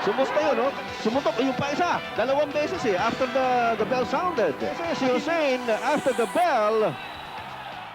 Sumuntok yun, no? Sumuntok. Yung pa isa. Dalawang beses eh. After the bell sounded. Si Hussein, after the bell.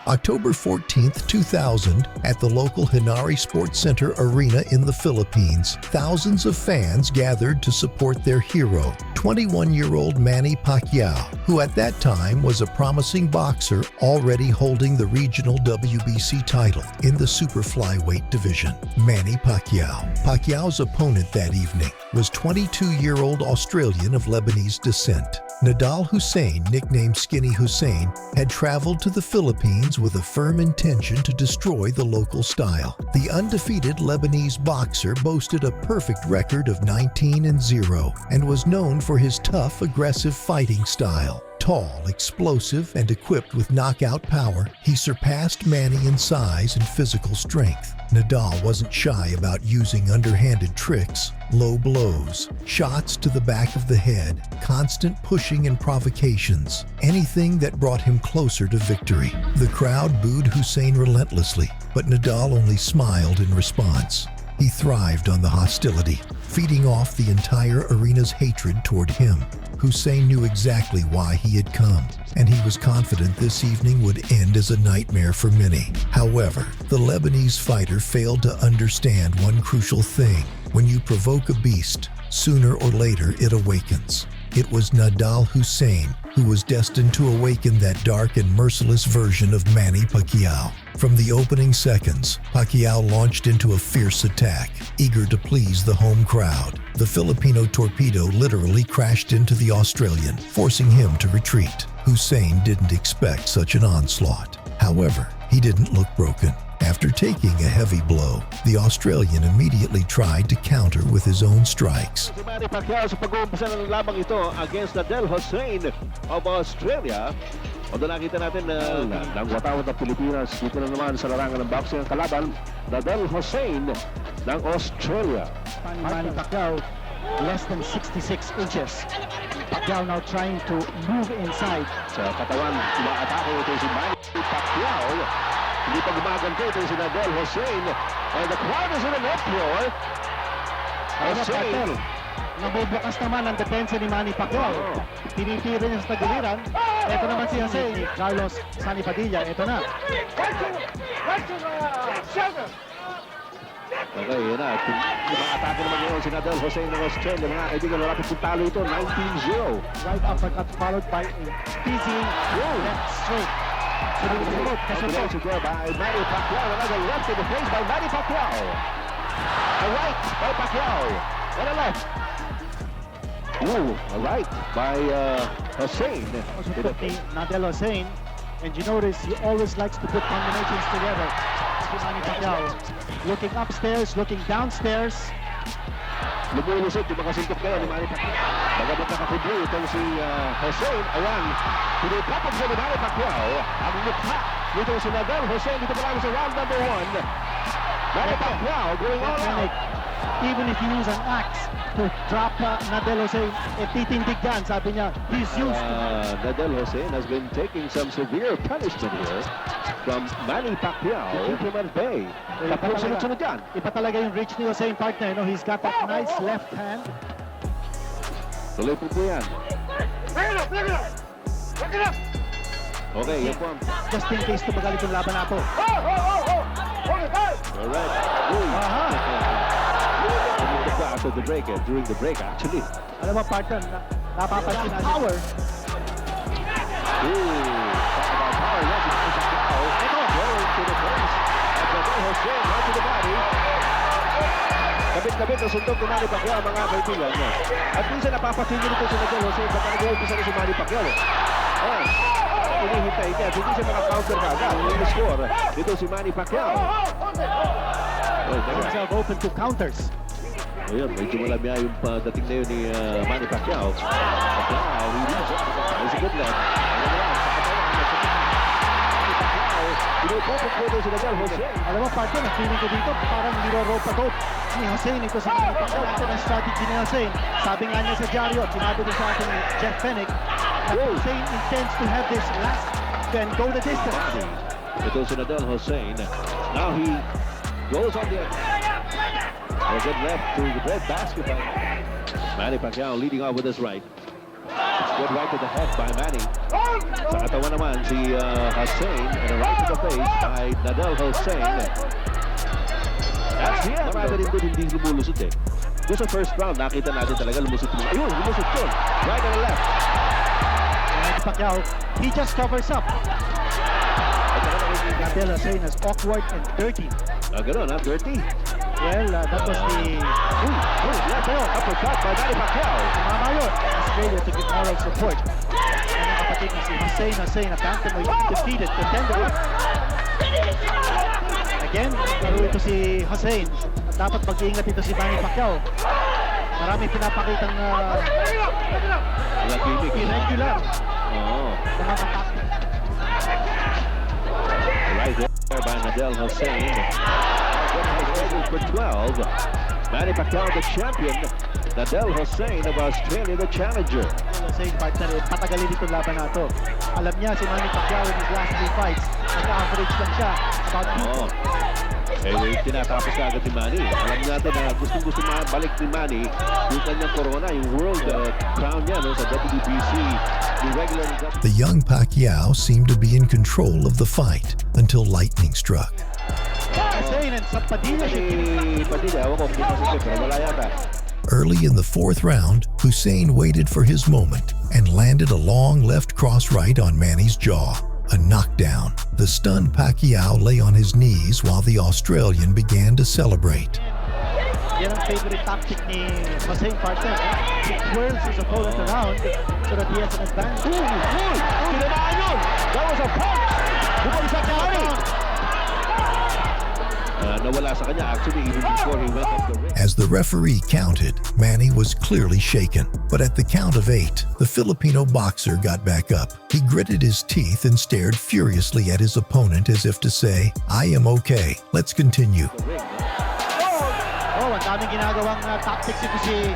October 14th, 2000, at the local Hinari Sports Center arena in the Philippines, thousands of fans gathered to support their hero, 21-year-old Manny Pacquiao, who at that time was a promising boxer already holding the regional WBC title in the super flyweight division. Manny Pacquiao. Pacquiao's opponent that evening was 22-year-old Australian of Lebanese descent. Nadal Hussein, nicknamed Skinny Hussein, had traveled to the Philippines with a firm intention to destroy the local style. The undefeated Lebanese boxer boasted a perfect record of 19-0 and was known for his tough, aggressive fighting style. Tall, explosive, and equipped with knockout power, he surpassed Manny in size and physical strength. Nadal wasn't shy about using underhanded tricks, low blows, shots to the back of the head, constant pushing and provocations, anything that brought him closer to victory. The crowd booed Hussein relentlessly, but Nadal only smiled in response. He thrived on the hostility, feeding off the entire arena's hatred toward him. Hussein knew exactly why he had come, and he was confident this evening would end as a nightmare for many. However, the Lebanese fighter failed to understand one crucial thing. When you provoke a beast, sooner or later it awakens. It was Nadal Hussein who was destined to awaken that dark and merciless version of Manny Pacquiao. From the opening seconds, Pacquiao launched into a fierce attack, eager to please the home crowd. The Filipino torpedo literally crashed into the Australian, forcing him to retreat. Hussein didn't expect such an onslaught. However, he didn't look broken. After taking a heavy blow, the Australian immediately tried to counter with his own strikes. Si Manny Pacquiao sa pag-uumpisa ng labang ito against Nadal Hussein of Australia. Although nakita natin na nangwatawat ng Pilipinas dito na naman sa larangan ng boxing ang kalaban, Nadal Hussein ng Australia. Manny Pacquiao, less than 66 inches. Pacquiao now trying to move inside. Sa katawan, umaatake ito si Manny Pacquiao. Hindi pa gumaganto ito si Nadal Hussein. And the crowd is in an uproar. Hussein. Nabubukas naman ang depensa ni Manny Pacquiao. Tinitira niya sa tagiliran. Ito naman si Hussein, Carlos Sani Padilla. Ito na. Okay, yun na. Umaatake naman ngayon si Nadal Hussein ng Australia. Mga kaibigan, malapit yung talo ito, 19-0. Right uppercut followed by a dizzying left straight. Sunod by Manny Pacquiao. Another left to the face by Manny Pacquiao. A right by Pacquiao. And a left. Ooh, a right by Hussein. Also put the Nadal Hussein. And you notice he always likes to put combinations together. Si Manny Pacquiao. Looking upstairs, looking downstairs. Lumulusot yung mga sintok kaya ni Manny Pacquiao. Bagamat nakakubli itong si Hussein. Ayan, pinipapag sa ni Manny Pacquiao. Ang mukha nito si Nadal Hussein. Dito pa lang sa round number 1. Manny Pacquiao going all out. Even if you use an axe to drop Nadal Hussein, titindig yan, sabi niya, he's used. Nadal Hussein has been taking some severe punishment here from Manny Pacquiao. Keep him at bay. Tapos sunod-sunod yan. Iba talaga yung reach ni Hussein, partner. No? He's got that nice left hand. Tuloy po yan. Okay, yan po ang... Just in case tumagalit yung laban nato. Correct. After the break, during the break actually. Alam mo, partner, napapansin natin. Power. Ooh, talk about power. Yes, it's Pacquiao. Going to the face. And Nadal Hussein right to the body. Kabit-kabit na suntok ni Manny Pacquiao, mga kaibigan niya. At minsan napapatingin ito si Nadal Hussein kapag nag-uumpisa na si Manny Pacquiao. Ayan, inihintay niya. Hindi siya maka-counter kagad. Yung score dito si Manny Pacquiao. Himself open to counters. Ayun, medyo malamya yung dating na yun ni Manny Pacquiao. Pacquiao, he leaves it. There's a good left. Pinupupok po ito si Nadal Hussein. Alam mo, partner, na-feeling ko dito, parang niro-rope to ni Hussein. Ito sa Manny Pacquiao. Ito na strategy ni Hussein. Sabi nga niya sa dyaryo, sinabi din sa atin ni Jeff Fennick, that Hussein intends to have this last and go the distance. Ito si Nadal Hussein. Now he goes on the... A good left to the red basket by Manny Pacquiao leading off with his right. It's good right to the head by Manny. Sa katawan naman si Hussein and a right to the face by Hussein. That's the end. Marami rin doon hindi lumulusot eh. Doon sa first round, nakita natin talaga lumusot mo. Ayun, lumusot yun. Right and left. Manny Pacquiao, he just covers up. Hussein as awkward and dirty. Gano'n ha, dirty. Well, that was the... Left out, uppercut by Manny Pacquiao. Tumama yun. Australia to give moral support. Yan ang kapatid na si Hussein, a bantamweight defeated contender. Again, laro ito si Hussein. At dapat mag-iingat ito si Manny Pacquiao. Marami pinapakitang irregular. Oh. Right there by Hussein. For 12. Manny Pacquiao the champion. Hussein of Australia the challenger. Hussein, partner, patagalin itong laban na ito. Alam niya si Manny Pacquiao in his last 3 fights. Nag-average lang siya. About 2. Tinatapos na agad ni Manny. Alam natin na gustong-gusto balik ni Manny yung kanyang corona, yung world crown niya sa WBC. The young Pacquiao seemed to be in control of the fight until lightning struck. Early in the 4th round, Hussein waited for his moment and landed a long left cross right on Manny's jaw. A knockdown. The stunned Pacquiao lay on his knees while the Australian began to celebrate. Yan ang favorite tactic ni Hussein, partner. He twirls his opponent around so that he has an advantage. Tinamaan yun! That was a punch! Bumalisak si Manny! Nawala sa kanya actually even before he went up the ring. As the referee counted, Manny was clearly shaken. But at the count of 8, the Filipino boxer got back up. He gritted his teeth and stared furiously at his opponent as if to say, "I am okay. Let's continue." Ang daming ginagawang tactics ito si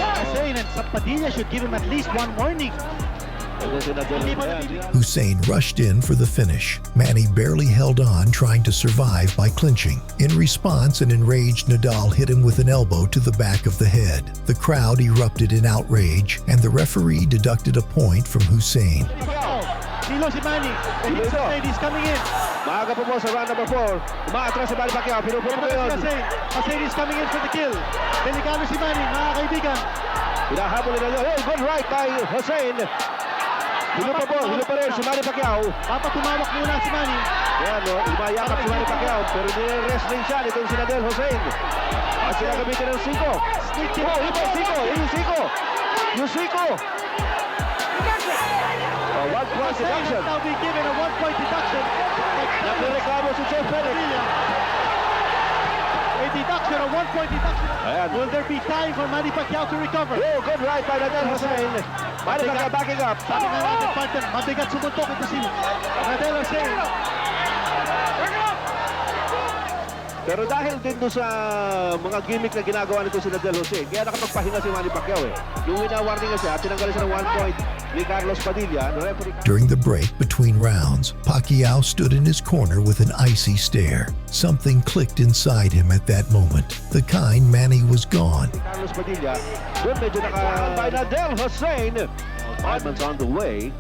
Hussein, and Padilla should give him at least one warning. Hussein rushed in for the finish. Manny barely held on, trying to survive by clinching. In response, an enraged Nadal hit him with an elbow to the back of the head. The crowd erupted in outrage, and the referee deducted a point from Hussein. Hilo si Manny. He's coming in. Maaga po sa round number 4. Umaatras si Manny Pacquiao. Pinupuro po yun. Hussein is coming in for the kill. Delikado si Manny, mga kaibigan. Hinahabol nila yun. Hey, good right by Hussein. Hilo pa rin si Manny Pacquiao. Papatumawak muna si Manny. Yan, umayakap si Manny Pacquiao. Pero nire-wrestling siya nitong si Hussein. At sila gamitin ng siko. Yung siko. 1-point deduction. Now be given a 1-point deduction. Nagreklamo si Jeff Fennick. A deduction, a 1-point deduction. Ayan. Will there be time for Manny Pacquiao to recover? Oh, good right by Hussein. Manny Pacquiao backing up. Sabi nga natin, partner, mabigat sumuntok ito si Hussein. Pero dahil din doon sa mga gimmick na ginagawa nito si Hussein, kaya nakapagpahinga si Manny Pacquiao eh. Yung winawarning siya, tinanggal siya ng 1 point ni Carlos Padilla. During the break between rounds, Pacquiao stood in his corner with an icy stare. Something clicked inside him at that moment, the kind Manny was gone. Carlos Padilla, doon medyo by Hussein. 5 months on the way.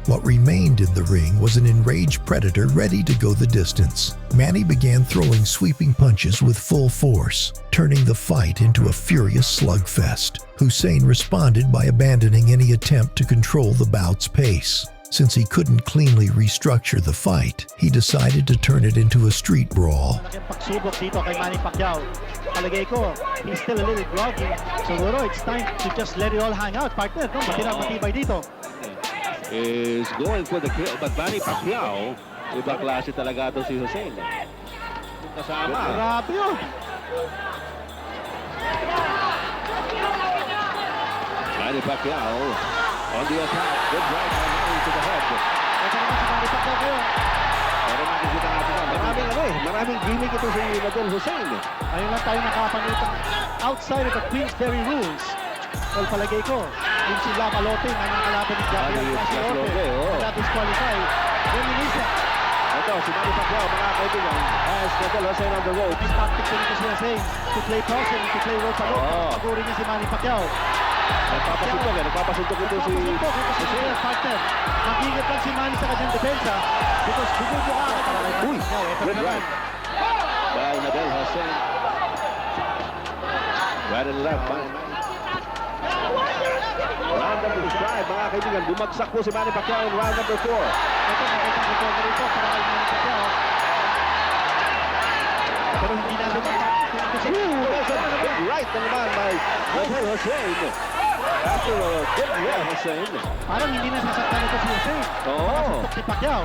What remained in the ring was an enraged predator ready to go the distance. Manny began throwing sweeping punches with full force, turning the fight into a furious slugfest. Hussein responded by abandoning any attempt to control the bout's pace. Since he couldn't cleanly restructure the fight, he decided to turn it into a street brawl. Malaking pagsubok dito kay Manny Pacquiao. Palagay ko, he's still a little groggy. Siguro, it's time to just let it all hang out, partner. No? Matibay dito. Is going for the kill, but Manny Pacquiao, ibang klase talaga ito si Hussein. Kasama. Grabe yun. Manny Pacquiao on the attack. Good right by Manny to the head. Ito naman si Manny Pacquiao ngayon. Pero makikita natin na maraming gimmick ito si Hussein. Ayun lang tayo nakapanitan outside of the Queensberry rules. Well, palagay ko, yung si Lamalote na nakalaban ni Gabriel Casiope na disqualify. Reminiscent. Ito, si Manny Pacquiao, mga kaibigan, has Nadal Hussein on the ropes. May tactic ko nito si Hussein to play crossing, to play rope-a-rope. Oo. Pagurin niya si Manny Pacquiao. Nagpapasuntok ito si Hussein, partner. Mag-ingat lang si Manny sa kanyang depensa because bumubuka ka para kay Uy, Pacquiao. Ito good na naman. right. By Nadal Hussein. Right and left, Manny. Round number 5, mga kaibigan, bumagsak po si Manny Pacquiao in round number 4. Ito, magandang recovery ito para kay Manny Pacquiao. Pero hindi na lumabas. There's a good right na naman by Nadal Hussein. After a good right, Hussein. Parang hindi na sasaktan ito si Hussein. Oo. Nakasaktok si Pacquiao.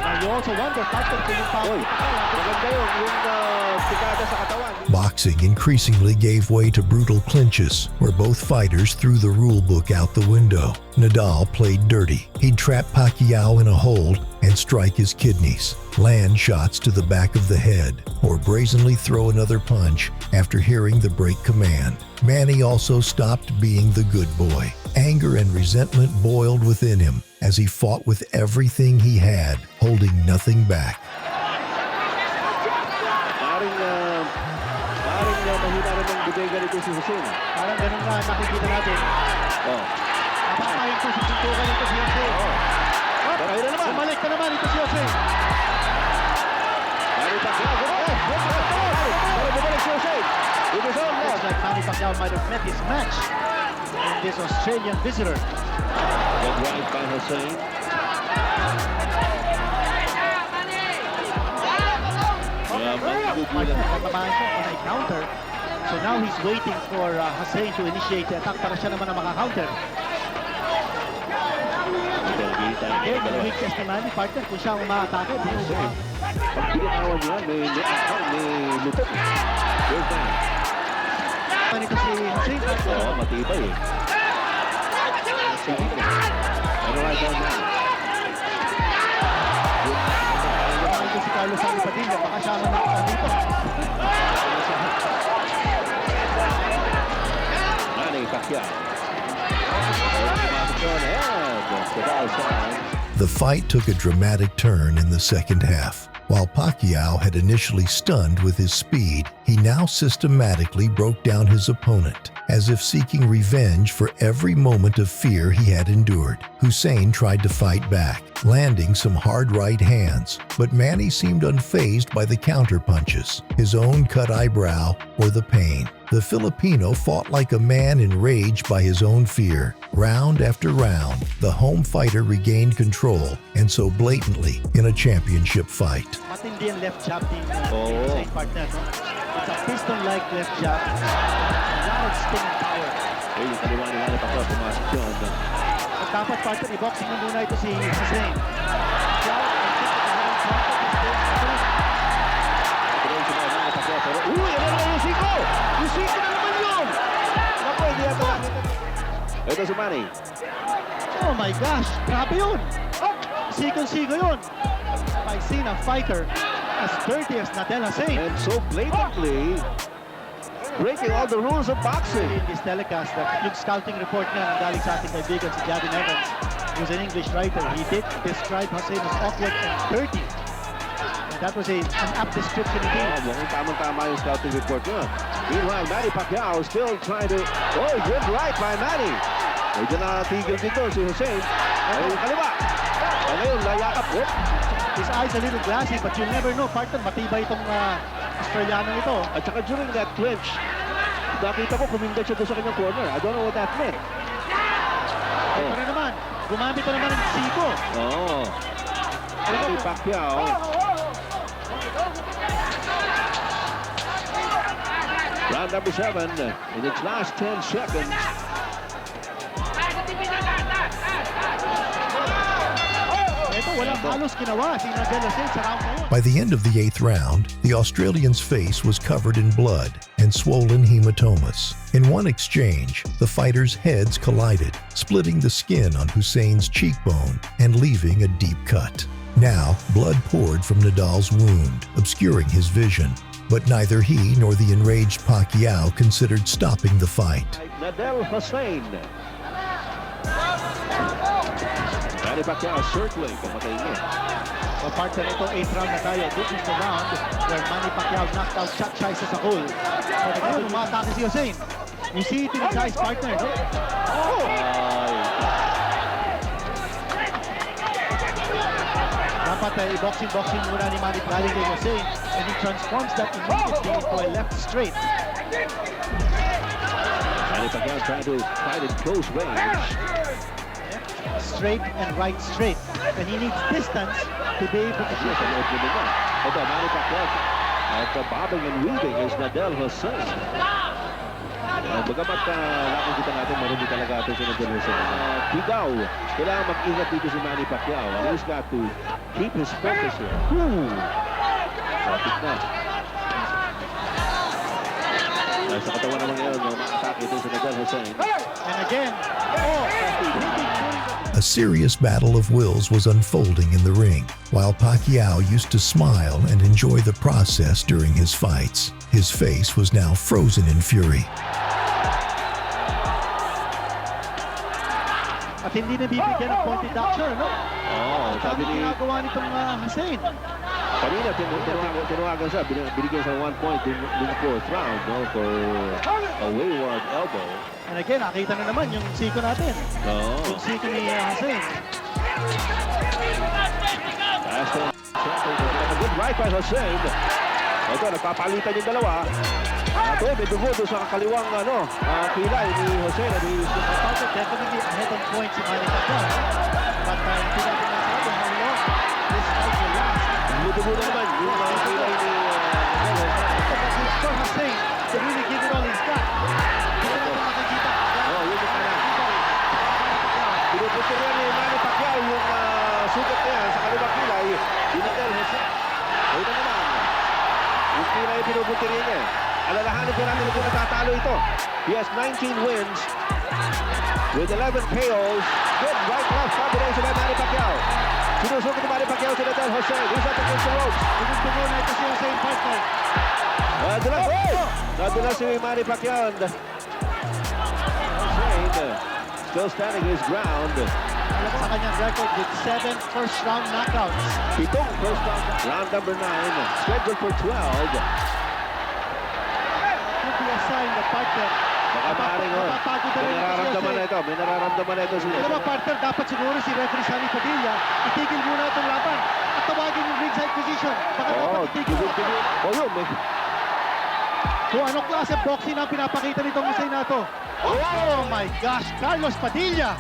Now you also wonder, partner, kung yung power Uy, ni Pacquiao. maganda yung pikada sa katawan. Boxing increasingly gave way to brutal clinches, where both fighters threw the rule book out the window. Nadal played dirty. He'd trap Pacquiao in a hold and strike his kidneys, land shots to the back of the head, or brazenly throw another punch after hearing the break command. Manny also stopped being the good boy. Anger and resentment boiled within him as he fought with everything he had, holding nothing back. Maring mahina rin ng bigay ganito si Hussein. Parang ganun nga nakikita natin. Oh. Napakain ko sa suntukan ito si Hussein. Pero ayun na naman. Bumalik na naman ito si Hussein. Manny Pacquiao. Pero bumalik si Hussein. It is all Looks left. like Manny Pacquiao might have met his match in this Australian visitor. Good right by Hussein. Tatamaan ko on a counter. So now he's waiting for Hussein to initiate the attack para siya naman ang maka-counter. Again, yung weakness ni Manny, partner, kung siya ang umaatake, binubuka. Pag pinakawan niya, may lutok. Good time. Ito si Hussein, partner. Oo, matibay eh. Ano right down now? Ito si Carlos ang Ipadilla, baka siya ang nakakita dito. Manny Pacquiao. The fight took a dramatic turn in the second half. While Pacquiao had initially stunned with his speed, he now systematically broke down his opponent, as if seeking revenge for every moment of fear he had endured. Hussein tried to fight back, landing some hard right hands, but Manny seemed unfazed by the counter-punches, his own cut eyebrow, or the pain. The Filipino fought like a man enraged by his own fear. Round after round, the home fighter regained control, and so blatantly in a championship fight. Matindi ang left jab ni Oo. Hussein, partner. No? It's a piston-like left jab. Loud spinning power. Eh, yung kaliwa ni Manny Pacquiao, pumasok yun. At dapat, partner, i-boxing mo muna ito si Hussein. Uy, ano naman yung siko? Yung siko na naman yun! Naku, hindi ata nakita. Ito si Manny. Oh my gosh, grabe yun! Sikong-siko yun! Have I seen a fighter as dirty as Nadal Hussein? And so blatantly breaking all the rules of boxing. In this telecast, yung scouting report niya ng galing sa ating kaibigan si Javin Evans, who's an English writer, he did describe Hussein as awkward and dirty. And that was an apt description indeed. Oh, mukhang tamang-tama yung scouting report niya. Meanwhile, Manny Pacquiao still trying to... Oh, good right by Manny. Medyo natigil dito si Hussein. Ay, yung kaliwa. Ay, ngayon, layakap. Whoop. His eyes a little glassy, but you'll never know, partner, matibay itong Australiano ito. At saka during that clinch, nakita ko kumindat siya doon sa kanyang corner. I don't know what that meant. Ito na naman, gumamit na naman ng siko. Oo. Manny Pacquiao. Round number 7 in its last 10 seconds. Ito, walang halos ginawa si Nadal Hussein sa round na yun. By the end of the 8th round, the Australian's face was covered in blood and swollen hematomas. In one exchange, the fighters' heads collided, splitting the skin on Hussein's cheekbone and leaving a deep cut. Now, blood poured from Nadal's wound, obscuring his vision. But neither he nor the enraged Pacquiao considered stopping the fight. Nadal Hussein. Manny Pacquiao circling. Kamatay niya. So partner, ito 8th round na tayo. This is the round where Manny Pacquiao knocked out Chak-Chai sa Sakul. So ngayon, umatake si Hussein. You see it in his eyes, partner, no? Oh! Dapat i-boxing muna ni Manny galing kay Hussein, and he transforms that immediately into a left straight. Manny Pacquiao trying to fight in close range. Straight and right straight. And he needs distance to be able to shoot. Ito, Manny Pacquiao at bobbing and weaving is Nadal Hussein. Bagamat nakikita natin marumi talaga ito si Nadal Hussein. Bigaw, kailangan mag-ingat dito si Manny Pacquiao. He's got to keep his focus here. Sapit na. Sa katawan naman ngayon, mga-atake ito si Nadal Hussein. And again, A serious battle of wills was unfolding in the ring, while Pacquiao used to smile and enjoy the process during his fights. His face was now frozen in fury. at hindi na bibigyan ng point deduction, no? Sabi ni... ginagawa nitong Hussein. Kanina, tinuwagan siya, binigyan siya 1 point in the 4th round, no, for a wayward elbow. And again, nakita na naman yung siko natin. Yung siko ni Hussein. A good right by Hussein. Ito, nagpapalitan yung dalawa. Ito, may dugo doon sa kaliwang kilay ni Hussein. Definitely ahead on points si Manny Pacquiao. But hindi natin masabi how long this fight will last. May dugo na naman yung kilay ni For Hussein to really give it all he's got. Hindi natin makikita. Yun yung kanan. Pinupunto rin ni Manny Pacquiao yung sugat niya sa kaliwang kilay. Dinadal Hussein. Ayun na naman. Yung kilay pinupunto rin niya. Alalahanin ko natin kung natatalo ito. He has 19 wins with 11 KOs. Good right-left combination by Manny Pacquiao. Sinusuko ni Manny Pacquiao si Nadal Hussein. He's up against the ropes. Pinupunto na ito si Hussein, partner. Nadulas si Manny Pacquiao. Hussein still standing his ground. Alam sa kanyang record with 7 first-round knockouts. 7 first round. Round number 9. Scheduled for 12. Sign the partner. Baka maaaring may nararamdaman na ito. May nararamdaman na ito siya. Alam mo, partner, dapat siguro si referee Manny Padilla itigil muna itong laban at tawagin yung ringside position. Baka dapat itigil mo. Yun. Kung anong klase boxing ang pinapakita nitong Hussein na to. Oh my gosh, Carlos Padilla!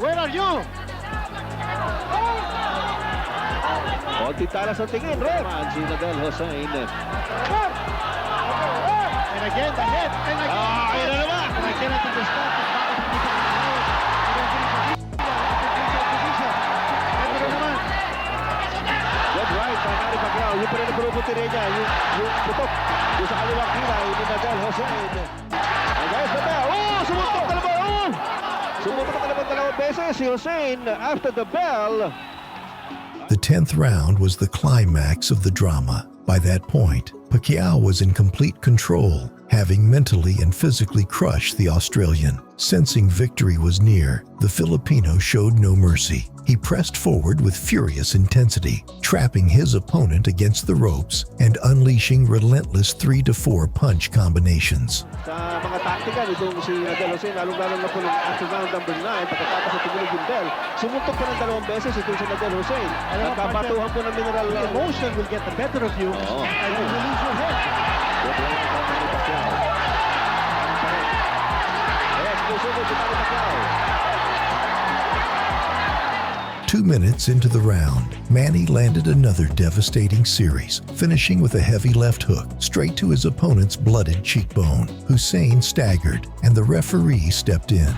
Where are you? Konti talas ang tingin, Red. Si Nadal Hussein. And again, the head. And again. Ayun na naman. And I cannot understand kung bakit hindi pa pinahawag. Ito naman. Good right by Manny Pacquiao. Yung pa rin napurupunti rin niya. Yung putok. Yung sa kaliwang kilay ni Nadal Hussein. And there's Nadal. Sumutok na naman. Sumutok na naman dalawang beses si Hussein after the bell. The 10th round was the climax of the drama. By that point, Pacquiao was in complete control, having mentally and physically crushed the Australian. Sensing victory was near, the Filipino showed no mercy. He pressed forward with furious intensity, trapping his opponent against the ropes and unleashing relentless 3 to 4 punch combinations. Sa mga taktika nitong si Nadal Hussein, lalong-lalo na po ng after round number 9, pagkatapos sa tumunog yung bell, sumuntok pa ng dalawang beses itong si Nadal Hussein. Nagkabatuhan po ng mineral. The emotion will get the better of you and you will lose your head. Good right by Manny Pacquiao. Yes, susunod si Manny Pacquiao. 2 minutes into the round, Manny landed another devastating series, finishing with a heavy left hook straight to his opponent's blooded cheekbone. Hussein staggered, and the referee stepped in.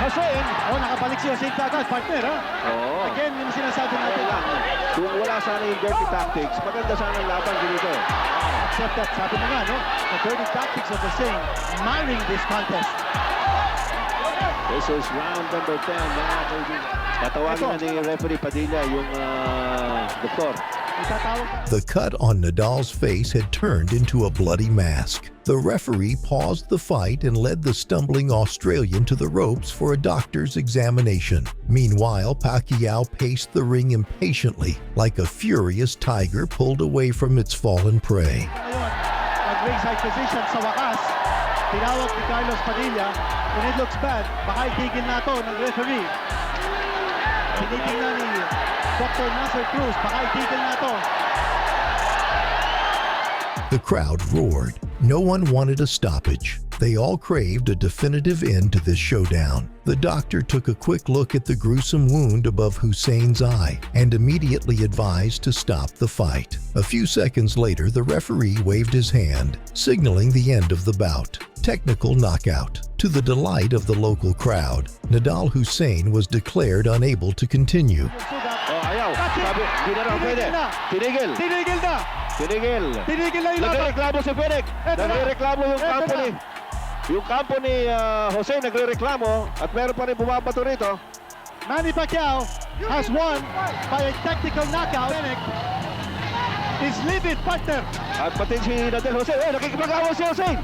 Hussein, nakabalik si Hussein kagad, partner, ha? Again, yung sinasabi natin lang. Kung wala sana yung dirty tactics, maganda sana ang laban dito. Except that, sabi mo nga, no? The dirty tactics of Hussein marring this contest. This is round number 10, mga kaibigan. Tatawagin na ni referee Padilla yung doktor. The cut on Nadal's face had turned into a bloody mask. The referee paused the fight and led the stumbling Australian to the ropes for a doctor's examination. Meanwhile, Pacquiao paced the ring impatiently, like a furious tiger pulled away from its fallen prey. Ringside position sa wakas, tinawag ni Carlos Padilla, when it looks bad, baka itigil na ito ng referee. Tinitingnan ni Dr. Nasser Cruz, baka itigil na ito. The crowd roared. No one wanted a stoppage. They all craved a definitive end to this showdown. The doctor took a quick look at the gruesome wound above Hussein's eye and immediately advised to stop the fight. A few seconds later, the referee waved his hand, signaling the end of the bout. Technical knockout. To the delight of the local crowd, Nadal Hussein was declared unable to continue. Ayaw. Sabi, di na raw pwede. Tinigil. Tinigil na! Tinigil. Tinigil na yung laban. Nagrereklamo si Fenech. Nagrereklamo yung kampo ni Hussein, nagrereklamo at meron pa rin bumabato rito. Manny Pacquiao has won by a technical knockout. Is livid, partner. At pati si Nadal Hussein, nakikipag-away si Hussein.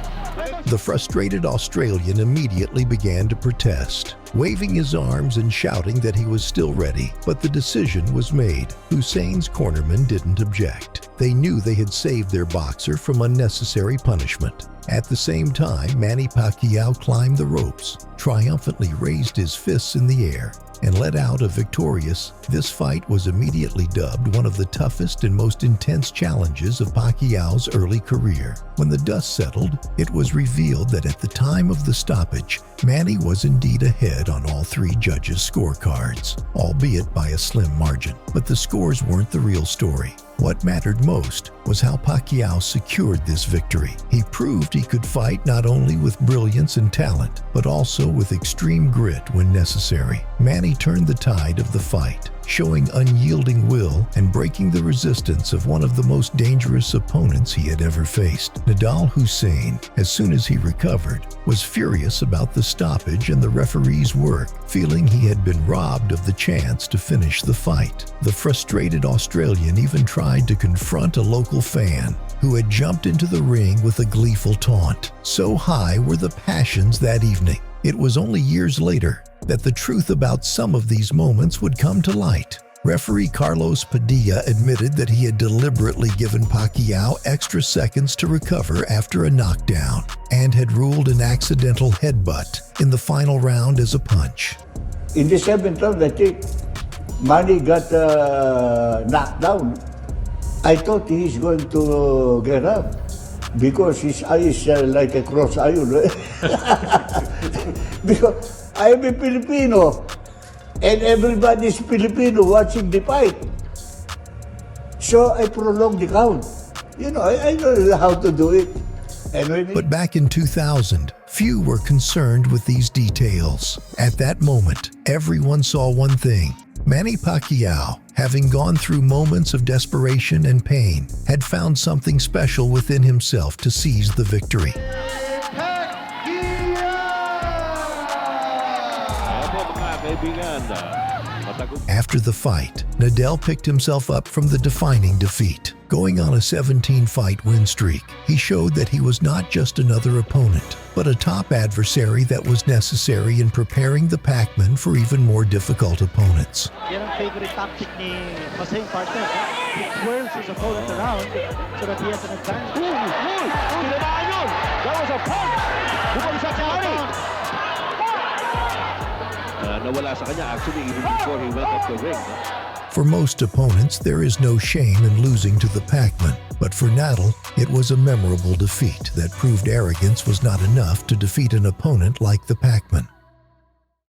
The frustrated Australian immediately began to protest, waving his arms and shouting that he was still ready. But the decision was made. Hussein's cornermen didn't object. They knew they had saved their boxer from unnecessary punishment. At the same time, Manny Pacquiao climbed the ropes, triumphantly raised his fists in the air, and let out a victorious. This fight was immediately dubbed one of the toughest and most intense challenges of Pacquiao's early career. When the dust settled, it was revealed that at the time of the stoppage, Manny was indeed ahead on all three judges' scorecards, albeit by a slim margin. But the scores weren't the real story. What mattered most was how Pacquiao secured this victory. He proved he could fight not only with brilliance and talent, but also with extreme grit when necessary. Manny turned the tide of the fight, showing unyielding will and breaking the resistance of one of the most dangerous opponents he had ever faced. Nadal Hussein, as soon as he recovered, was furious about the stoppage and the referee's work, feeling he had been robbed of the chance to finish the fight. The frustrated Australian even tried to confront a local fan who had jumped into the ring with a gleeful taunt. So high were the passions that evening. It was only years later that the truth about some of these moments would come to light. Referee Carlos Padilla admitted that he had deliberately given Pacquiao extra seconds to recover after a knockdown and had ruled an accidental headbutt in the final round as a punch. In the 7th round, I think Manny got knocked down. I thought he's going to get up because his eye is like a cross iron. Because I am a Filipino and everybody's Filipino watching the fight. So I prolonged the count. You know, I know how to do it. But back in 2000, few were concerned with these details. At that moment, everyone saw one thing. Manny Pacquiao, having gone through moments of desperation and pain, had found something special within himself to seize the victory. After the fight, Nadal picked himself up from the defining defeat. Going on a 17-fight win streak, he showed that he was not just another opponent, but a top adversary that was necessary in preparing the Pac-Man for even more difficult opponents. Yan ang favorite tactic ni Hussein, partner. He twirls his opponent around so that he has an advantage. Tinamaan yun! That was a punch! Bumagsak si Manny! Nawala sa kanya actually even before he went up the ring. For most opponents, there is no shame in losing to the Pac-Man. But for Nadal, it was a memorable defeat that proved arrogance was not enough to defeat an opponent like the Pac-Man.